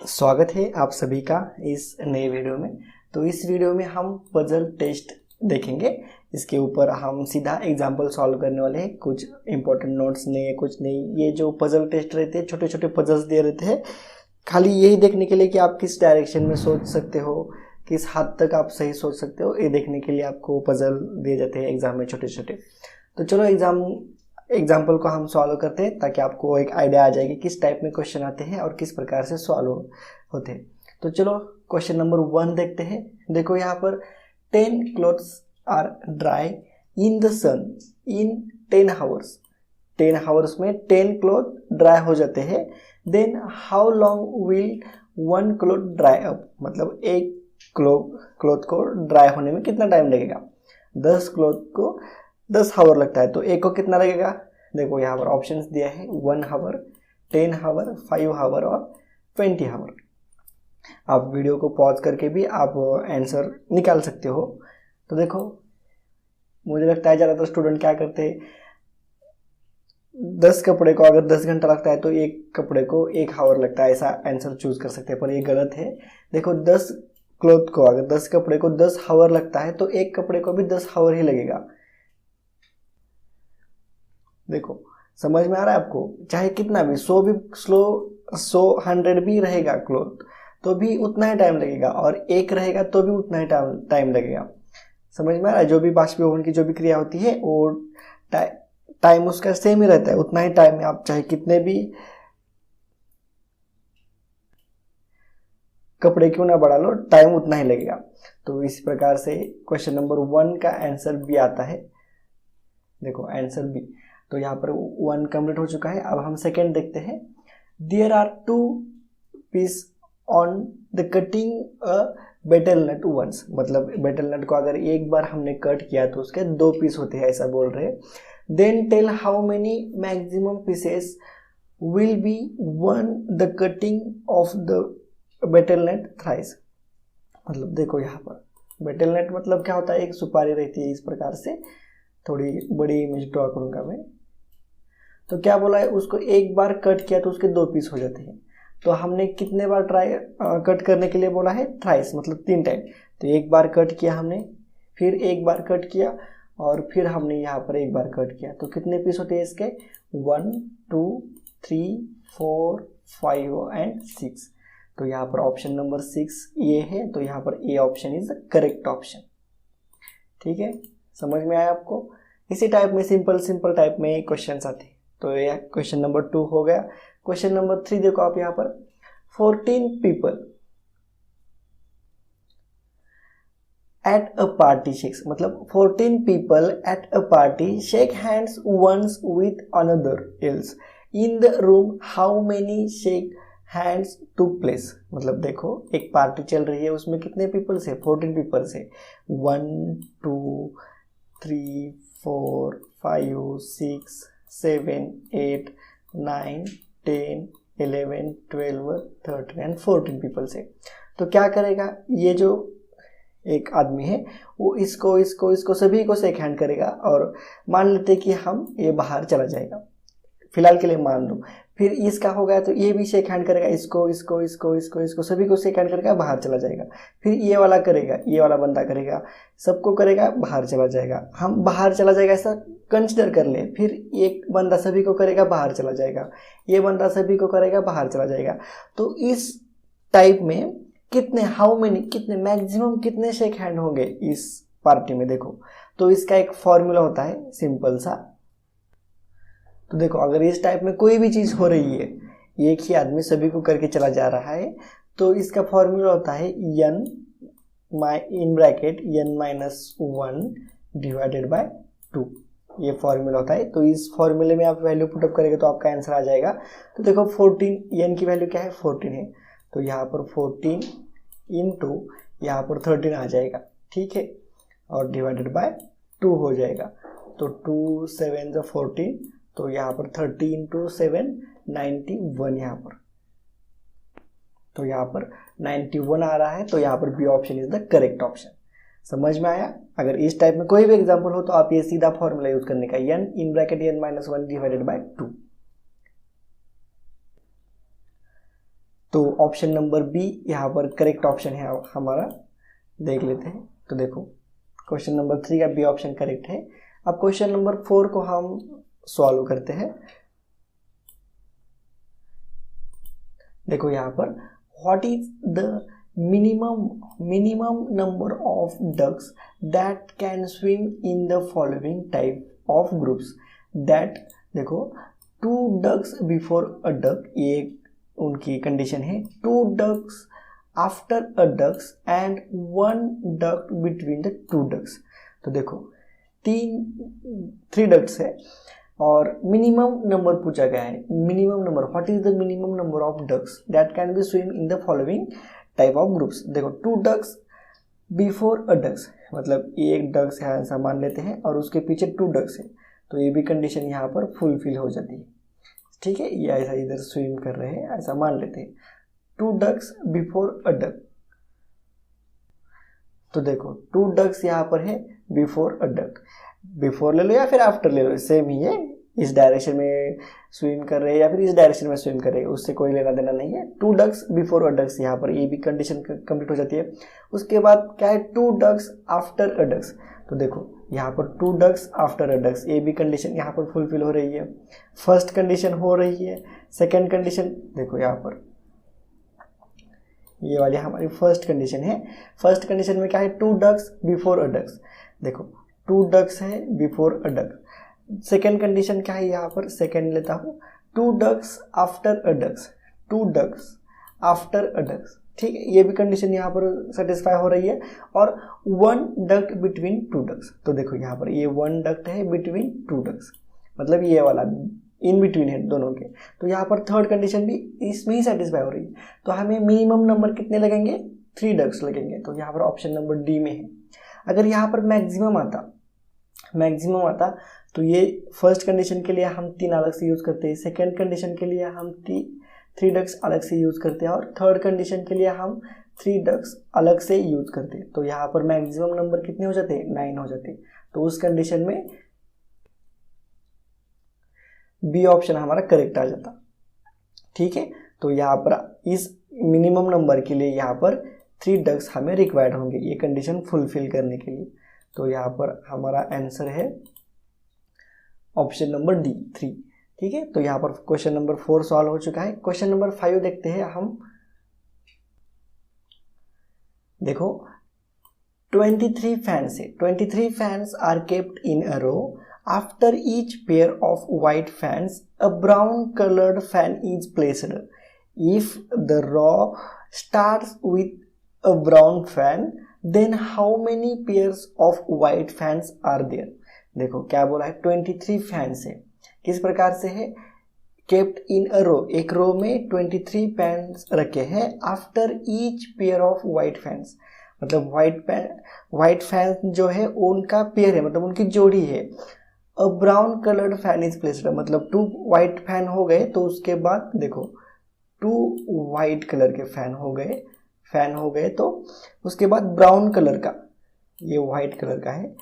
स्वागत है आप सभी का इस नए वीडियो में। तो इस वीडियो में हम पजल टेस्ट देखेंगे। इसके ऊपर हम सीधा एग्जाम्पल सॉल्व करने वाले हैं। कुछ इंपॉर्टेंट नोट्स नहीं है, कुछ नहीं। ये जो पजल टेस्ट रहते हैं, छोटे छोटे पजल्स दिए रहते हैं, खाली यही देखने के लिए कि आप किस डायरेक्शन में सोच सकते हो, किस हद तक आप सही सोच सकते हो, ये देखने के लिए आपको पजल दिए जाते हैं एग्जाम में छोटे छोटे। तो चलो एग्जाम्पल को हम सॉल्व करते हैं ताकि आपको एक आइडिया आ जाएगी किस टाइप में क्वेश्चन आते हैं और किस प्रकार से सॉल्व होते हैं। तो चलो क्वेश्चन नंबर 1 देखते हैं। देखो यहाँ पर 10 clothes are dry in the sun in 10 hours. 10 hours में 10 क्लोथ ड्राई हो जाते हैं। Then how long will 1 cloth dry up, मतलब एक क्लोथ को ड्राई होने में कितना टाइम लगेगा। 10 क्लोथ को 10 हावर लगता है, तो एक को कितना लगेगा। देखो यहाँ पर ऑप्शंस दिया है 1 हावर, 10 हावर, 5 हावर और 20 हावर। आप वीडियो को पॉज करके भी आप आंसर निकाल सकते हो। तो देखो मुझे लगता है ज़्यादातर स्टूडेंट क्या करते हैं, 10 कपड़े को अगर 10 घंटा लगता है तो एक कपड़े को 1 हावर लगता है, ऐसा आंसर चूज कर सकते हैं, पर ये गलत है। देखो 10 क्लोथ को अगर 10 कपड़े को 10 हावर लगता है तो एक कपड़े को भी 10 हावर ही लगेगा। देखो समझ में आ रहा है आपको, चाहे कितना भी 100 भी रहेगा क्लोथ तो भी उतना ही टाइम लगेगा, और एक रहेगा तो भी उतना ही टाइम लगेगा। समझ में आ रहा है, जो भी बाष्पीभवन की जो भी क्रिया होती है वो टाइम उसका सेम ही रहता है, उतना ही टाइम में आप चाहे कितने भी कपड़े क्यों ना बढ़ा लो, टाइम उतना ही लगेगा। तो इस प्रकार से क्वेश्चन नंबर 1 का आंसर बी आता है। देखो आंसर बी। तो यहाँ पर 1 कंप्लीट हो चुका है। अब हम सेकेंड देखते हैं। There are 2 piece on the cutting a betel nut once, मतलब बेटल नट को अगर एक बार हमने कट किया तो उसके 2 पीस होते हैं, ऐसा बोल रहे हैं। Then tell how many maximum pieces will be one the cutting of the betel nut thrice. मतलब देखो यहाँ पर बेटल नट मतलब क्या होता है, एक सुपारी रहती है इस प्रकार से, थोड़ी बड़ी इमेज ड्रॉ करूंगा मैं। तो क्या बोला है, उसको एक बार कट किया तो उसके 2 पीस हो जाते हैं। तो हमने कितने बार कट करने के लिए बोला है, थ्राइस, मतलब 3 टाइम। तो एक बार कट किया हमने, फिर एक बार कट किया, और फिर हमने यहाँ पर एक बार कट किया। तो कितने पीस होते हैं इसके, 1 2 3 4 5 एंड 6। तो यहाँ पर ऑप्शन नंबर 6 ये है। तो यहाँ पर A option is the correct option. ठीक है, समझ में आया आपको। इसी टाइप में सिंपल टाइप में क्वेश्चंस आते हैं। तो ये क्वेश्चन नंबर 2 हो गया। क्वेश्चन नंबर 3 देखो आप यहाँ पर 14 people at a party shakes, मतलब 14 people at a party shake hands once with another else in the room, how many shake hands to place. मतलब देखो एक पार्टी चल रही है, उसमें कितने पीपल से, 14 पीपल से, 1 2 3 4 5 6 7 8 9 10 11 12 13 एंड 14 पीपल से। तो क्या करेगा, ये जो एक आदमी है वो इसको सभी को शेक हैंड करेगा, और मान लेते कि हम ये बाहर चला जाएगा, फिलहाल के लिए मान लो। फिर इसका हो गया तो ये भी शेक हैंड करेगा, इसको सभी को शेक हैंड करेगा, बाहर चला जाएगा। फिर ये वाला करेगा, ये वाला बंदा करेगा, सबको करेगा, बाहर चला जाएगा। हम बाहर चला जाएगा ऐसा कंसिडर कर ले। फिर एक बंदा सभी को करेगा, बाहर चला जाएगा, ये बंदा सभी को करेगा, बाहर चला जाएगा। तो इस टाइप में कितने, हाउ मेनी, कितने मैक्सिमम कितने शेक हैंड होंगे इस पार्टी में। देखो तो इसका एक फॉर्मूला होता है सिंपल सा। तो देखो अगर इस टाइप में कोई भी चीज हो रही है, एक ही आदमी सभी को करके चला जा रहा है, तो इसका फॉर्मूला होता है n in bracket n-1 divided by 2। ये फॉर्मूला होता है। तो इस फॉर्मूले में आप वैल्यू पुटअप करेंगे तो आपका आंसर आ जाएगा। तो देखो 14, n की वैल्यू क्या है, 14 है, तो यहाँ पर 14 इंटू यहाँ पर 13 आ जाएगा, ठीक है, और डिवाइडेड बाय 2 हो जाएगा। तो 2 7 जो 14, तो यहाँ पर 30 इंटू 7 91 यहाँ पर, तो यहाँ पर 91 आ रहा है। तो यहाँ पर B option is the correct option. समझ में आया। अगर इस टाइप में कोई भी एग्जांपल हो तो आप ये सीधा फॉर्मूला यूज करने का, n in bracket n-1 divided by 2। तो ऑप्शन नंबर बी यहाँ पर करेक्ट ऑप्शन है हमारा। देख लेते हैं। तो देखो क्वेश्चन नंबर 3 का बी ऑप्शन करेक्ट है। अब क्वेश्चन नंबर 4 को हम सॉल्व करते हैं। देखो यहाँ पर what is the minimum number of ducks that can swim in the following type of groups that, देखो 2 डक्स बिफोर अ डक, ये उनकी कंडीशन है। 2 ducks after a ducks and 1 duck between the 2 ducks. तो देखो 3 ducks है और minimum number पूछा गया है। Minimum number, what is the minimum number of ducks that can be swim in the following type of groups. देखो 2 ducks before a ducks, मतलब एक डक्स है ऐसा मान लेते हैं और उसके पीछे 2 डक्स है, तो ये भी कंडीशन यहाँ पर फुलफिल हो जाती है। ठीक है, ये ऐसा इधर स्विम कर रहे हैं ऐसा मान लेते हैं। 2 डक्स बिफोर अ डक, तो देखो 2 डक्स यहाँ पर है बिफोर अ डक। बिफोर ले लो या फिर आफ्टर ले लो, सेम ही है। इस डायरेक्शन में स्विम कर रहे हैं या फिर इस डायरेक्शन में स्विम कर रहे हैं, उससे कोई लेना देना नहीं है। 2 डक्स बिफोर अ डक्स, यहाँ पर ये भी कंडीशन कंप्लीट हो जाती है। उसके बाद क्या है, 2 डक्स आफ्टर अ डक्स। तो देखो यहाँ पर 2 डक्स आफ्टर अ डक्स, ये भी कंडीशन यहाँ पर फुलफिल हो रही है। फर्स्ट कंडीशन हो रही है। सेकेंड कंडीशन देखो यहाँ पर ये वाली हमारी फर्स्ट कंडीशन है। फर्स्ट कंडीशन में क्या है, 2 डक्स बिफोर अ डक्स। देखो 2 डक्स है before a duck. Second condition क्या है, यहाँ पर सेकेंड लेता हूँ, 2 ducks after a ducks. 2 ducks after a ducks, ठीक है, ये भी कंडीशन यहाँ पर सेटिस्फाई हो रही है। और 1 डक्ट बिटवीन 2 डक्स। तो देखो यहाँ पर ये 1 डक्ट है बिटवीन 2 डक्स, मतलब ये वाला इन बिटवीन है दोनों के। तो यहाँ पर थर्ड कंडीशन भी इसमें ही सेटिस्फाई हो रही है। तो हमें मिनिमम नंबर कितने लगेंगे, 3 डक्स लगेंगे। तो यहाँ पर ऑप्शन नंबर डी में है। अगर यहाँ पर मैक्सिमम आता तो ये फर्स्ट कंडीशन के लिए हम 3 अलग से यूज़ करते हैं, सेकेंड कंडीशन के लिए हम 3 डक्स अलग से यूज़ करते हैं और थर्ड कंडीशन के लिए हम 3 डक्स अलग से यूज़ करते हैं। तो यहाँ पर मैक्सिमम नंबर कितने हो जाते हैं, 9 हो जाते हैं। तो उस कंडीशन में बी ऑप्शन हमारा करेक्ट आ जाता। ठीक है, तो यहाँ पर इस मिनिमम नंबर के लिए यहाँ पर 3 डक्स हमें रिक्वायर्ड होंगे ये कंडीशन फुलफिल करने के लिए। तो यहाँ पर हमारा आंसर है ऑप्शन नंबर डी 3। ठीक है, तो यहाँ पर क्वेश्चन नंबर 4 सॉल्व हो चुका है। क्वेश्चन नंबर 5 देखते हैं हम। देखो 23 फैंस है। 23 fans are kept in a row. After each pair of white fans, a brown colored fan is placed. If the row starts with a brown fan, then how many pairs of white fans are there? देखो क्या बोला है, 23 fans है। किस प्रकार से है, kept in a रो, एक रो में 23 फैंस रखे हैं। After each pair of white fans, मतलब व्हाइट फैन जो है उनका पेयर है, मतलब उनकी जोड़ी है। A brown coloured fan is placed, मतलब 2 वाइट फैन हो गए तो उसके बाद देखो 2 वाइट कलर के फैन हो गए तो उसके बाद ब्राउन कलर का, ये वाइट कलर का है,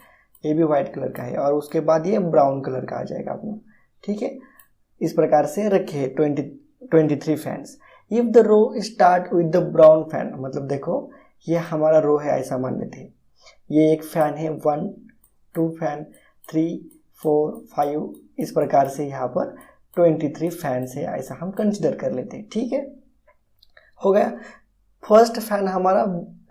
ये भी वाइट कलर का है और उसके बाद ये ब्राउन कलर का आ जाएगा अपना। ठीक है, इस प्रकार से रखे 23 fans. If the row start with the brown fan, मतलब देखो ये हमारा रो है ऐसा मान लेते हैं। ये एक फैन है, 1 2 फैन 3 4 5, इस प्रकार से यहाँ पर 23 फैंस है ऐसा हम कंसिडर कर लेते हैं। ठीक है, हो गया। फर्स्ट फैन हमारा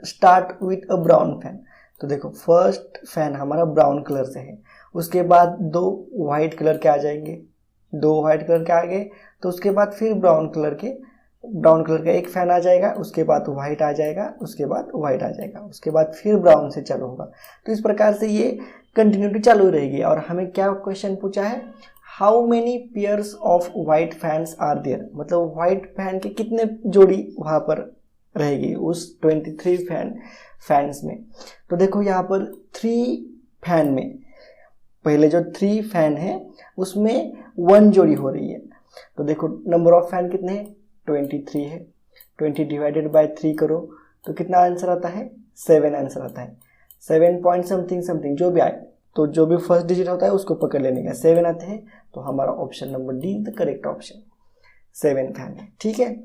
start with a brown fan, तो देखो फर्स्ट फैन हमारा ब्राउन कलर से है। उसके बाद 2 वाइट कलर के आ जाएंगे, 2 वाइट कलर के आ गए तो उसके बाद फिर ब्राउन कलर का एक फैन आ जाएगा, उसके बाद वाइट आ जाएगा, उसके बाद वाइट आ जाएगा, उसके बाद फिर ब्राउन से चालू होगा। तो इस प्रकार से ये कंटिन्यूटी चालू रहेगी। और हमें क्या क्वेश्चन पूछा है, how many pairs of white fans are there, मतलब वाइट फैन के कितने जोड़ी वहाँ पर रहेगी उस 23 फैंस में। तो देखो यहाँ पर 3 फैन में, पहले जो 3 फैन है उसमें 1 जोड़ी हो रही है। तो देखो नंबर ऑफ फैन कितने हैं, 23 है। 20 डिवाइडेड बाय 3 करो तो कितना आंसर आता है, 7 आंसर आता है। 7 पॉइंट समथिंग जो भी आए, तो जो भी फर्स्ट डिजिट होता है उसको पकड़ लेने का, 7 आते हैं। तो हमारा option number D the correct option, 7 fan है। ठीक है,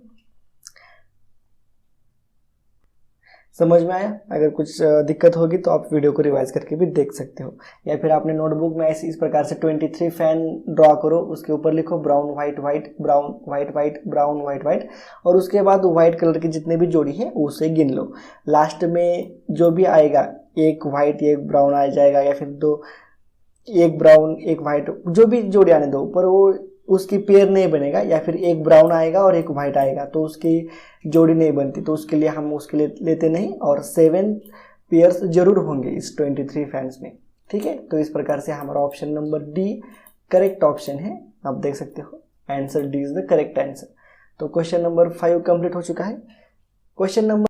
समझ में आया? अगर कुछ दिक्कत होगी तो आप वीडियो को रिवाइज करके भी देख सकते हो, या फिर आपने नोटबुक में ऐसे इस प्रकार से 23 फैन ड्रॉ करो, उसके ऊपर लिखो brown white white brown white white brown white white, और उसके बाद व्हाइट कलर की जितने भी जोड़ी है उसे गिन लो। लास्ट में जो भी आएगा, एक वाइट एक ब्राउन आ जाएगा, या फिर दो, एक ब्राउन एक वाइट, जो भी जोड़ी आने दो, पर वो उसकी पेयर नहीं बनेगा, या फिर एक ब्राउन आएगा और एक वाइट आएगा तो उसकी जोड़ी नहीं बनती, तो उसके लिए हम उसके लिए लेते नहीं, और 7 पेयर्स जरूर होंगे इस 23 फैंस में। ठीक है, तो इस प्रकार से हमारा option number D correct option है। आप देख सकते हो answer D is the correct answer. तो क्वेश्चन नंबर 5 कंप्लीट हो चुका है। क्वेश्चन नंबर,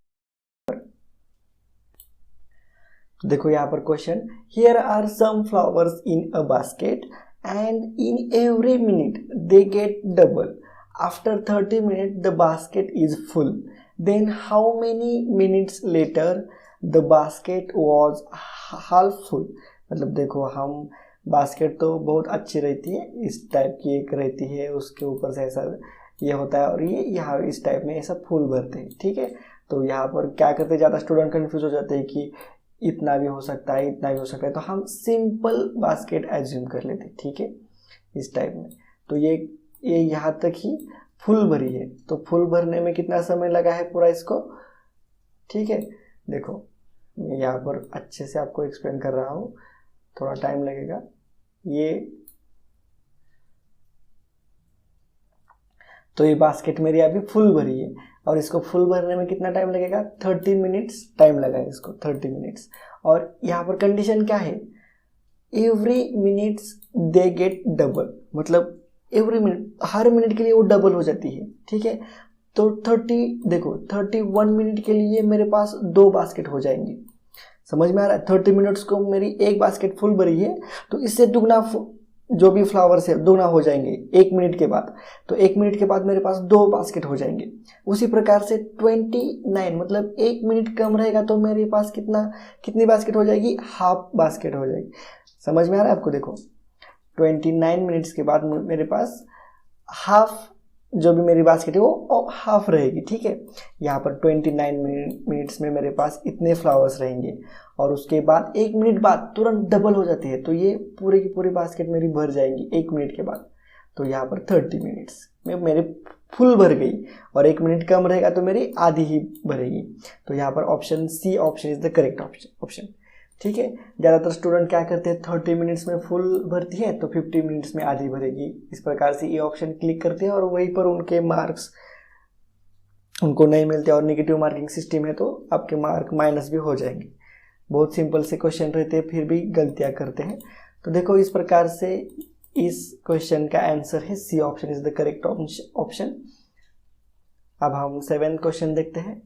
देखो यहाँ पर question, here are some flowers in a basket and in every minute they get double. After 30 minutes the basket is full. Then how many minutes later the basket was half full? मतलब देखो, हम basket तो बहुत अच्छी रहती है, इस type की एक रहती है, उसके ऊपर से ऐसा ये होता है, और ये यहाँ इस टाइप में ऐसा फुल भरते हैं। ठीक है, तो यहाँ पर क्या करते, ज़्यादा स्टूडेंट कंफ्यूज हो जाते हैं कि इतना भी हो सकता है इतना भी हो सकता है, तो हम सिंपल बास्केट एज्यूम कर लेते हैं। ठीक है, इस टाइप में, तो ये यहाँ तक ही फुल भरी है, तो फुल भरने में कितना समय लगा है पूरा इसको। ठीक है, देखो मैं यहाँ पर अच्छे से आपको एक्सप्लेन कर रहा हूँ, थोड़ा टाइम लगेगा। ये तो ये बास्केट मेरी अभी फुल भरी है, और इसको फुल भरने में कितना टाइम लगेगा, 30 मिनट्स टाइम लगा है इसको, 30 मिनट्स। और यहाँ पर कंडीशन क्या है, every minutes they get double, मतलब एवरी मिनट, हर मिनट के लिए वो डबल हो जाती है। ठीक है, तो 31 मिनट के लिए मेरे पास 2 बास्केट हो जाएंगे। समझ में आ रहा है? 30 मिनट्स को मेरी एक बास्केट फुल भरी है, तो इससे दुगना जो भी फ्लावर्स है दुगना हो जाएंगे 1 मिनट के बाद, तो 1 मिनट के बाद मेरे पास 2 बास्केट हो जाएंगे। उसी प्रकार से 29, मतलब 1 मिनट कम रहेगा तो मेरे पास कितनी बास्केट हो जाएगी, हाफ बास्केट हो जाएगी। समझ में आ रहा है आपको? देखो 29 मिनट्स के बाद मेरे पास हाफ, जो भी मेरी बास्केट है वो हाफ रहेगी। ठीक है, यहाँ पर 29 मिनट्स में मेरे पास इतने फ्लावर्स रहेंगे, और उसके बाद 1 मिनट बाद तुरंत डबल हो जाती है, तो ये पूरी की पूरी बास्केट मेरी भर जाएंगी 1 मिनट के बाद। तो यहाँ पर 30 मिनट्स में मेरी फुल भर गई, और 1 मिनट कम रहेगा तो मेरी आधी ही भरेगी। तो यहाँ पर option C option is the correct option. ठीक है, ज़्यादातर स्टूडेंट क्या करते हैं, 30 मिनट्स में फुल भरती है तो 50 मिनट्स में आधी भरेगी, इस प्रकार से ये ऑप्शन क्लिक करते हैं, और वहीं पर उनके मार्क्स उनको नहीं मिलते, और नेगेटिव मार्किंग सिस्टम है तो आपके मार्क माइनस भी हो जाएंगे। बहुत सिंपल से क्वेश्चन रहते हैं, फिर भी गलतियाँ करते हैं। तो देखो इस प्रकार से इस क्वेश्चन का आंसर है C option is the correct option. अब हम 7th क्वेश्चन देखते हैं।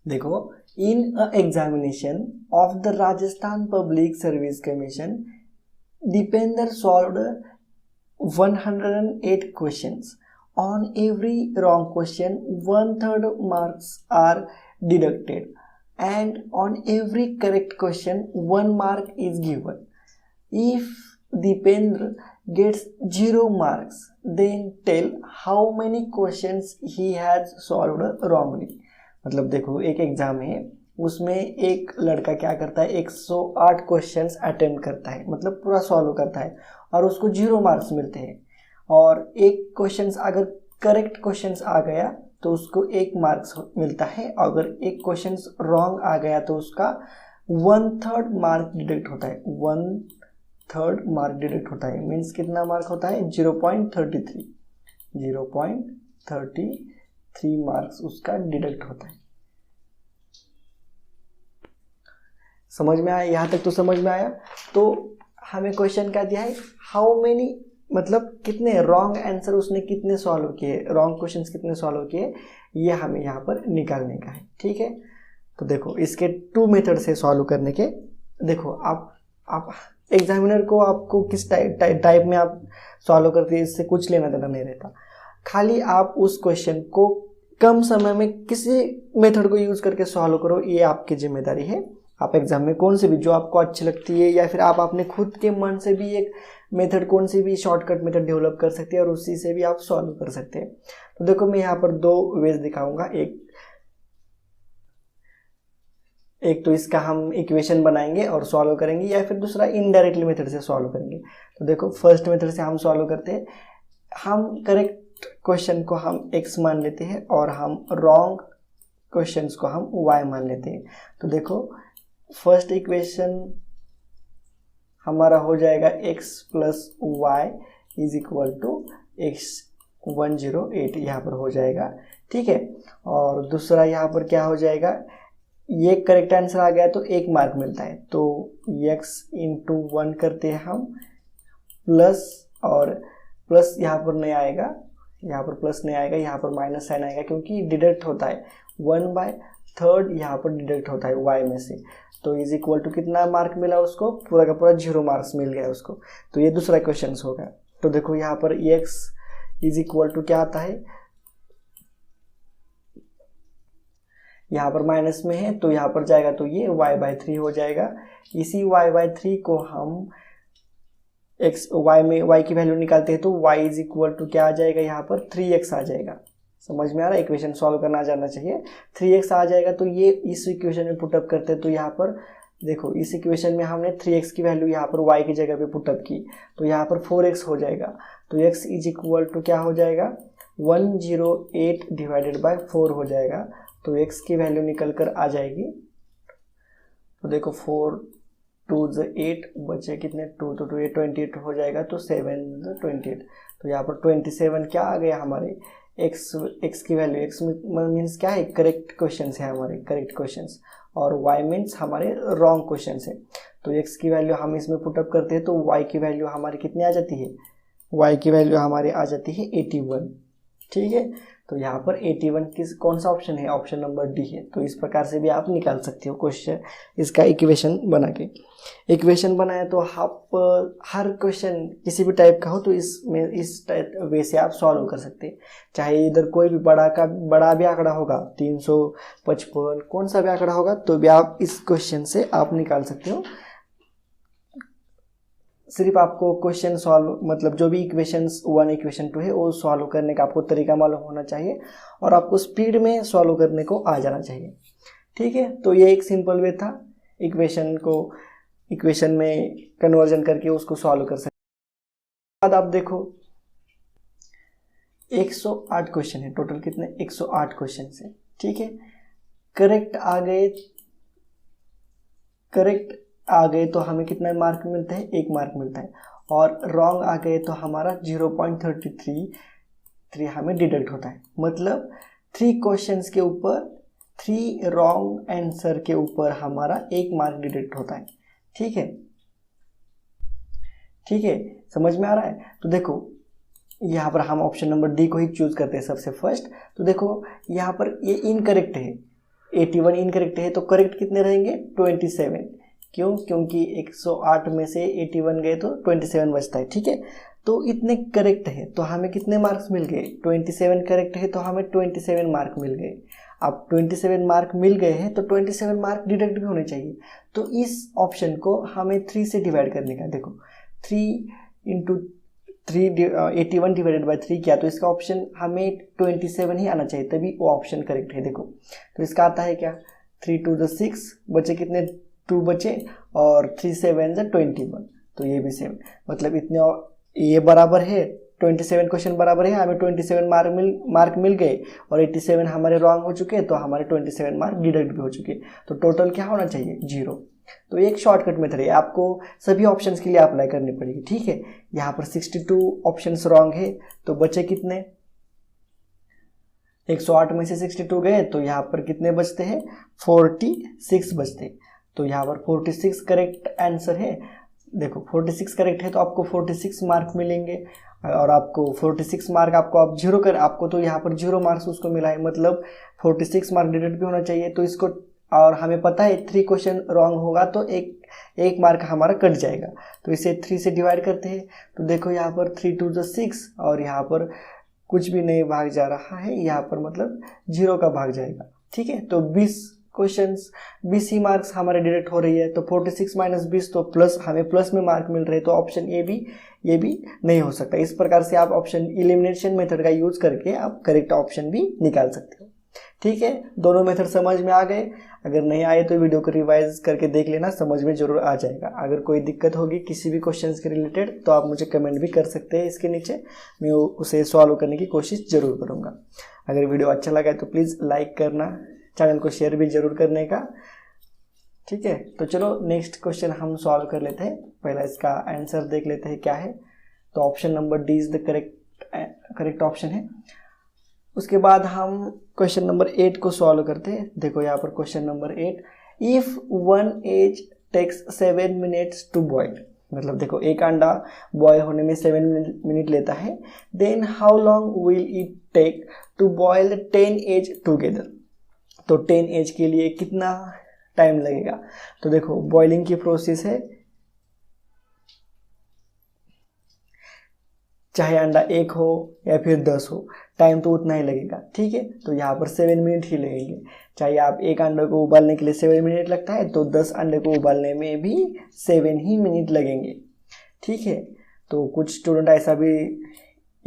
देखो, in an examination of the Rajasthan Public Service Commission, Dipender solved 108 questions. On every wrong question, 1/3 marks are deducted, and on every correct question, 1 mark is given. If Dipender gets 0 marks, then tell how many questions he has solved wrongly. मतलब देखो, एक exam है, उसमें एक लड़का क्या करता है, 108 क्वेश्चंस अटेम्प्ट करता है, मतलब पूरा सॉल्व करता है, और उसको 0 मार्क्स मिलते हैं। और एक क्वेश्चंस अगर करेक्ट क्वेश्चंस आ गया तो उसको 1 मार्क्स मिलता है, अगर एक क्वेश्चंस रॉन्ग आ गया तो उसका 1/3 मार्क डिडक्ट होता है। 1/3 मार्क डिडक्ट होता है मीन्स कितना मार्क होता है, 0.33 मार्क्स उसका डिडक्ट होता है। समझ में आया? यहाँ तक तो समझ में आया। तो हमें क्वेश्चन क्या दिया है, हाउ मेनी, मतलब कितने रॉन्ग आंसर उसने कितने सॉल्व किए, रॉन्ग क्वेश्चंस कितने सॉल्व किए, ये हमें यहाँ पर निकालने का है। ठीक है, तो देखो इसके 2 मेथड से सॉल्व करने के। देखो आप एग्जामिनर को आपको किस टाइप में आप सॉल्व करते हैं इससे कुछ लेना देना नहीं रहता, खाली आप उस क्वेश्चन को कम समय में किसी मेथड को यूज करके सॉल्व करो, ये आपकी जिम्मेदारी है। आप एग्जाम में कौन सी भी जो आपको अच्छी लगती है, या फिर आप अपने खुद के मन से भी एक मेथड, कौन सी भी शॉर्टकट मेथड डेवलप कर सकते हैं, और उसी से भी आप सॉल्व कर सकते हैं। तो देखो मैं यहाँ पर 2 वेज दिखाऊंगा, एक एक तो इसका हम इक्वेशन बनाएंगे और सॉल्व करेंगे, या फिर दूसरा इनडायरेक्टली मेथड से सॉल्व करेंगे। तो देखो फर्स्ट मेथड से हम सॉल्व करते हैं, हम करेक्ट क्वेश्चन को हम x मान लेते हैं और हम रॉन्ग क्वेश्चंस को हम y मान लेते हैं। तो देखो फर्स्ट इक्वेशन हमारा हो जाएगा x plus Y is equal to x108 यहाँ पर हो जाएगा, ठीक है। और दूसरा यहाँ पर क्या हो जाएगा, ये करेक्ट आंसर आ गया तो 1 मार्क मिलता है, तो x इंटू 1 करते हैं हम प्लस, और प्लस यहाँ पर नहीं आएगा, यहाँ पर प्लस नहीं आएगा, यहाँ पर माइनस साइन आएगा क्योंकि डिडक्ट होता है 1/3 यहाँ पर डिडक्ट होता है y में से। तो इज इक्वल टू कितना मार्क मिला उसको, पूरा का पूरा 0 मार्क्स मिल गया उसको। तो ये दूसरा क्वेश्चन होगा। तो देखो यहाँ पर x इज इक्वल टू क्या आता है, यहाँ पर माइनस में है तो यहाँ पर जाएगा तो ये y/3 हो जाएगा। इसी y/3 को हम y में y की वैल्यू निकालते हैं तो y इज इक्वल टू क्या आ जाएगा, यहाँ पर 3x आ जाएगा। समझ में आ रहा है, इक्वेशन सॉल्व करना जाना चाहिए। 3x आ जाएगा तो ये इस इक्वेशन में पुटअप करते हैं, तो यहाँ पर देखो इस इक्वेशन में हमने 3x की वैल्यू यहाँ पर y की जगह पे पुटअप की, तो यहाँ पर 4x हो जाएगा। तो x इज इक्वल टू क्या हो जाएगा, 108 डिवाइडेड बाय 4 हो जाएगा। तो x की वैल्यू निकल कर आ जाएगी, तो देखो 4 2 8 बचे कितने 2, तो 2 28 हो जाएगा, तो 7 28। तो यहाँ पर 27 क्या आ गया हमारे x की वैल्यू, x मीन्स क्या है, करेक्ट क्वेश्चन है हमारे, करेक्ट क्वेश्चन, और y मीन्स हमारे रॉन्ग क्वेश्चन है। तो x की वैल्यू हम इसमें पुटअप करते हैं तो y की वैल्यू हमारी कितनी आ जाती है, y की वैल्यू हमारी आ जाती है 81, ठीक है। तो यहाँ पर 81 कौन सा ऑप्शन है, ऑप्शन नंबर डी है। तो इस प्रकार से भी आप निकाल सकते हो क्वेश्चन, इसका इक्वेशन बना के। इक्वेशन बनाया तो आप हर क्वेश्चन किसी भी टाइप का हो तो इसमें इस टाइप वे से आप सॉल्व कर सकते हैं। चाहे इधर कोई भी बड़ा भी आंकड़ा होगा 355, कौन सा भी आंकड़ा होगा तो भी आप इस क्वेश्चन से आप निकाल सकते हो। सिर्फ आपको क्वेश्चन सॉल्व, मतलब जो भी इक्वेशंस 1 इक्वेशन 2 है वो सॉल्व करने का आपको तरीका मालूम होना चाहिए, और आपको स्पीड में सॉल्व करने को आ जाना चाहिए, ठीक है। तो ये एक सिंपल वे था, इक्वेशन को इक्वेशन में कन्वर्जन करके उसको सॉल्व कर सकते। बाद आप देखो 108 क्वेश्चन है टोटल, कितने 108 क्वेश्चन है, ठीक है। करेक्ट आ गए तो हमें कितना मार्क मिलता है, 1 मार्क मिलता है, और रॉन्ग आ गए तो हमारा 0.33 हमें डिडक्ट होता है। मतलब 3 क्वेश्चंस के ऊपर 3 रॉन्ग आंसर के ऊपर हमारा 1 मार्क डिडक्ट होता है, ठीक है, ठीक है, समझ में आ रहा है। तो देखो यहाँ पर हम ऑप्शन नंबर डी को ही चूज करते हैं सबसे फर्स्ट। तो देखो यहाँ पर ये इनकरेक्ट है, 81 इनकरेक्ट है, तो करेक्ट कितने रहेंगे 27, क्यों, क्योंकि 108 में से 81 गए तो 27 बचता है, ठीक है। तो इतने करेक्ट है तो हमें कितने मार्क्स मिल गए, 27 करेक्ट है तो हमें 27 मार्क मिल गए। अब 27 मार्क मिल गए हैं तो 27 मार्क डिडक्ट भी होने चाहिए। तो इस ऑप्शन को हमें 3 से डिवाइड करने का, देखो 3 इंटू 81 डिवाइडेड बाई 3 किया तो इसका ऑप्शन हमें 27 ही आना चाहिए, तभी वो ऑप्शन करेक्ट है। देखो तो इसका आता है क्या, 3 2 6 बचे कितने 2 बचे, और 3 7 21, तो ये भी सेम, मतलब इतने ये बराबर है 27 क्वेश्चन बराबर है, हमें 27 मार्क मिल गए, और 87 हमारे रॉन्ग हो चुके हैं तो हमारे 27 मार्क डिडक्ट भी हो चुके हैं। तो टोटल क्या होना चाहिए 0। तो एक शॉर्टकट मेथड है, आपको सभी ऑप्शंस के लिए अप्लाई करनी पड़ेगी, ठीक है। यहाँ पर 62 ऑप्शंस रॉन्ग है तो बचे कितने, 108 में से 62 गए तो यहाँ पर कितने बचते हैं 46 बचते। तो यहाँ पर 46 करेक्ट आंसर है। देखो 46 करेक्ट है तो आपको 46 मार्क मिलेंगे, और आपको 46 मार्क आपको आप 0 कर, आपको तो यहाँ पर 0 मार्क्स उसको मिला है, मतलब 46 मार्क डिडक्ट भी होना चाहिए। तो इसको, और हमें पता है 3 क्वेश्चन रॉन्ग होगा तो एक मार्क हमारा कट जाएगा, तो इसे 3 से डिवाइड करते हैं। तो देखो यहाँ पर 3 2 6, और यहाँ पर कुछ भी नहीं भाग जा रहा है, यहाँ पर मतलब 0 का भाग जाएगा, ठीक है। तो 20 क्वेश्चंस 20 ही मार्क्स हमारे डिडक्ट हो रही है, तो 46 माइनस 20 तो प्लस, हमें प्लस में मार्क मिल रहे हैं, तो ऑप्शन ये भी नहीं हो सकता। इस प्रकार से आप ऑप्शन एलिमिनेशन मेथड का यूज करके आप करेक्ट ऑप्शन भी निकाल सकते हो। ठीक है, दोनों मेथड समझ में आ गए। अगर नहीं आए तो वीडियो को रिवाइज करके देख लेना, समझ में जरूर आ जाएगा। अगर कोई दिक्कत होगी किसी भी क्वेश्चन के रिलेटेड तो आप मुझे कमेंट भी कर सकते हैं इसके नीचे, मैं उसे सॉल्व करने की कोशिश जरूर करूँगा। अगर वीडियो अच्छा लगा तो प्लीज़ लाइक करना, चैनल को शेयर भी जरूर करने का। ठीक है, तो चलो नेक्स्ट क्वेश्चन हम सॉल्व कर लेते हैं। पहला इसका आंसर देख लेते हैं क्या है। तो option number D is the correct option है। उसके बाद हम क्वेश्चन नंबर 8 को सॉल्व करते हैं। देखो यहाँ पर question number 8, if 1 egg takes 7 minutes to boil, मतलब देखो एक अंडा बॉयल होने में 7 मिनट लेता है, then how long will it take to boil 10 egg together. तो 10 एग के लिए कितना टाइम लगेगा। तो देखो बॉइलिंग की प्रोसेस है, चाहे अंडा 1 हो या फिर 10 हो, टाइम तो उतना ही लगेगा। ठीक है, तो यहाँ पर 7 मिनट ही लगेंगे। चाहे आप एक अंडे को उबालने के लिए 7 मिनट लगता है तो 10 अंडे को उबालने में भी 7 ही मिनट लगेंगे। ठीक है, तो कुछ स्टूडेंट ऐसा भी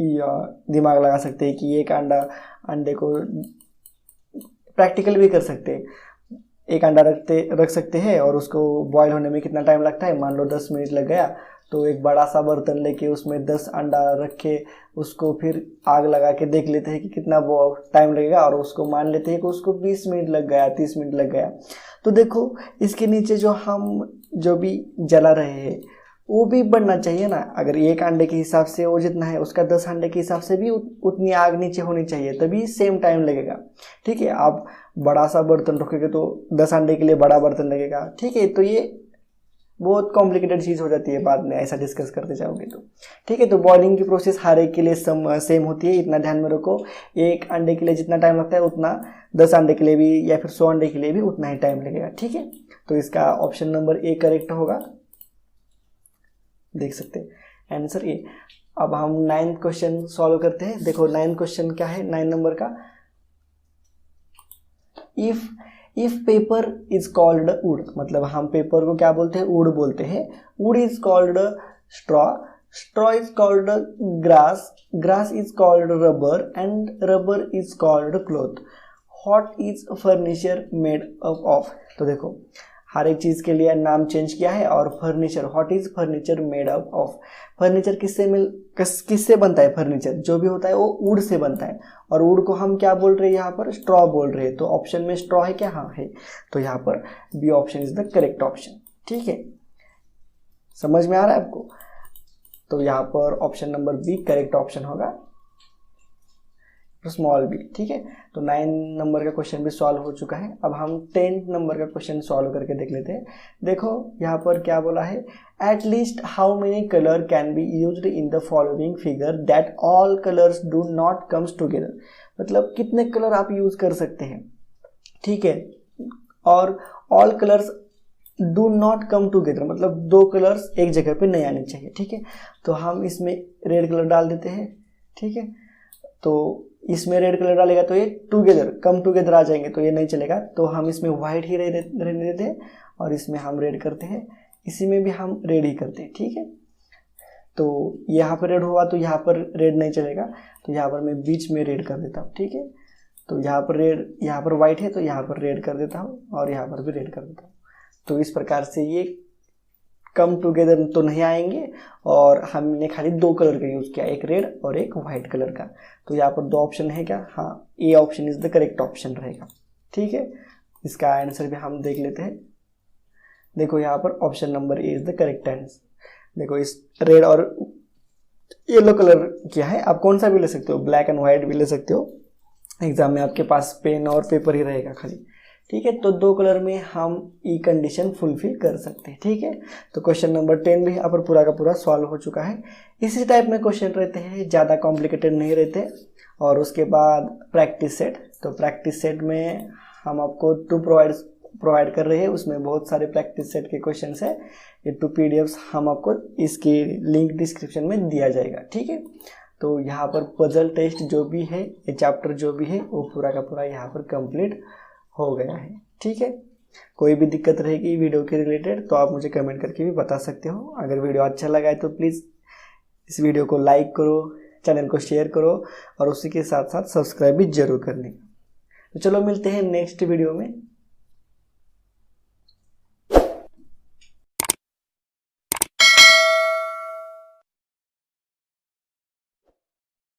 दिमाग लगा सकते हैं कि एक अंडे को प्रैक्टिकल भी कर सकते हैं। एक अंडा रख सकते हैं और उसको बॉयल होने में कितना टाइम लगता है, मान लो 10 मिनट लग गया, तो एक बड़ा सा बर्तन लेके उसमें 10 अंडा रख के उसको फिर आग लगा के देख लेते हैं कि कितना टाइम लगेगा, और उसको मान लेते हैं कि उसको 20 मिनट लग गया, 30 मिनट लग गया। तो देखो इसके नीचे जो भी जला रहे हैं वो भी बनना चाहिए ना। अगर एक अंडे के हिसाब से वो जितना है उसका 10 अंडे के हिसाब से भी उतनी आग नीचे होनी चाहिए, तभी सेम टाइम लगेगा। ठीक है, आप बड़ा सा बर्तन रखोगे तो 10 अंडे के लिए बड़ा बर्तन लगेगा। ठीक है, तो ये बहुत कॉम्प्लिकेटेड चीज़ हो जाती है बाद में ऐसा डिस्कस करते जाओगे तो। ठीक है, तो बॉइलिंग की प्रोसेस हर एक के लिए सेम होती है, इतना ध्यान में रखो। एक अंडे के लिए जितना टाइम लगता है उतना 10 अंडे के लिए भी या फिर 100 अंडे के लिए भी उतना ही टाइम लगेगा। ठीक है, तो इसका ऑप्शन नंबर ए करेक्ट होगा, देख सकते हैं आंसर ए। अब हम 9th क्वेश्चन सॉल्व करते हैं। देखो 9th क्वेश्चन क्या है, 9 नंबर का, if paper is called would, मतलब हम पेपर को क्या बोलते हैं, वुड बोलते हैं। Would is called straw, straw is called grass, grass is called rubber and rubber is called cloth. What is furniture made up of. तो देखो हर एक चीज़ के लिए नाम चेंज किया है। और furniture, what is furniture made up of, furniture किससे बनता है। फर्नीचर जो भी होता है वो वुड से बनता है, और वुड को हम क्या बोल रहे हैं, यहाँ पर स्ट्रॉ बोल रहे हैं। तो ऑप्शन में स्ट्रॉ है क्या, हाँ है, तो यहाँ पर B option is the correct option. ठीक है, समझ में आ रहा है आपको। तो यहाँ पर option number B correct option होगा, स्मॉल बी। ठीक है, तो 9 नंबर का क्वेश्चन भी सॉल्व हो चुका है। अब हम 10 नंबर का क्वेश्चन सॉल्व करके देख लेते हैं। देखो यहाँ पर क्या बोला है, at least how many colour can be used in the following figure that all colours do not comes together, मतलब कितने कलर आप यूज कर सकते हैं। ठीक है, और all colours do not come together, मतलब 2 कलर्स एक जगह पे नहीं आने चाहिए। ठीक है, तो हम इसमें रेड कलर डाल देते हैं। ठीक है, तो इसमें रेड कलर डालेगा तो ये टुगेदर कम टुगेदर आ जाएंगे, तो ये नहीं चलेगा। तो हम इसमें व्हाइट ही रहने देते हैं और इसमें हम रेड करते हैं, इसी में भी हम रेड ही करते हैं। ठीक है, तो यहाँ पर रेड हुआ तो यहाँ पर रेड नहीं चलेगा, तो यहाँ पर मैं बीच में रेड कर देता हूँ। ठीक है, तो यहाँ पर रेड, यहाँ पर व्हाइट है तो यहाँ पर रेड कर देता हूँ और यहाँ पर भी रेड कर देता हूँ। तो इस प्रकार से ये कम टुगेदर तो नहीं आएंगे, और हमने खाली 2 कलर का यूज़ किया, एक रेड और एक वाइट कलर का। तो यहाँ पर 2 ऑप्शन है क्या, हाँ, A option is the correct option रहेगा। ठीक है, इसका आंसर भी हम देख लेते हैं। देखो यहाँ पर option number A is the correct answer. देखो इस रेड और येलो कलर क्या है, आप कौन सा भी ले सकते हो, ब्लैक एंड व्हाइट भी ले सकते हो। एग्जाम में आपके पास पेन और पेपर ही रहेगा खाली। ठीक है, तो 2 कलर में हम ई कंडीशन फुलफिल कर सकते हैं। ठीक है, तो क्वेश्चन नंबर 10 भी यहाँ पर पूरा का पूरा सॉल्व हो चुका है। इसी टाइप में क्वेश्चन रहते हैं, ज़्यादा कॉम्प्लिकेटेड नहीं रहते। और उसके बाद प्रैक्टिस सेट, तो प्रैक्टिस सेट में हम आपको 2 प्रोवाइड कर रहे हैं, उसमें बहुत सारे प्रैक्टिस सेट के क्वेश्चन है। ये 2 PDFs हम आपको इसकी लिंक डिस्क्रिप्शन में दिया जाएगा। ठीक है, तो यहाँ पर पजल टेस्ट जो भी है, ये चैप्टर जो भी है वो पूरा का पूरा यहाँ पर कंप्लीट हो गया है। ठीक है, कोई भी दिक्कत रहेगी वीडियो के रिलेटेड तो आप मुझे कमेंट करके भी बता सकते हो। अगर वीडियो अच्छा लगा है तो प्लीज़ इस वीडियो को लाइक करो, चैनल को शेयर करो और उसी के साथ साथ सब्सक्राइब भी जरूर करने। तो चलो मिलते हैं नेक्स्ट वीडियो में।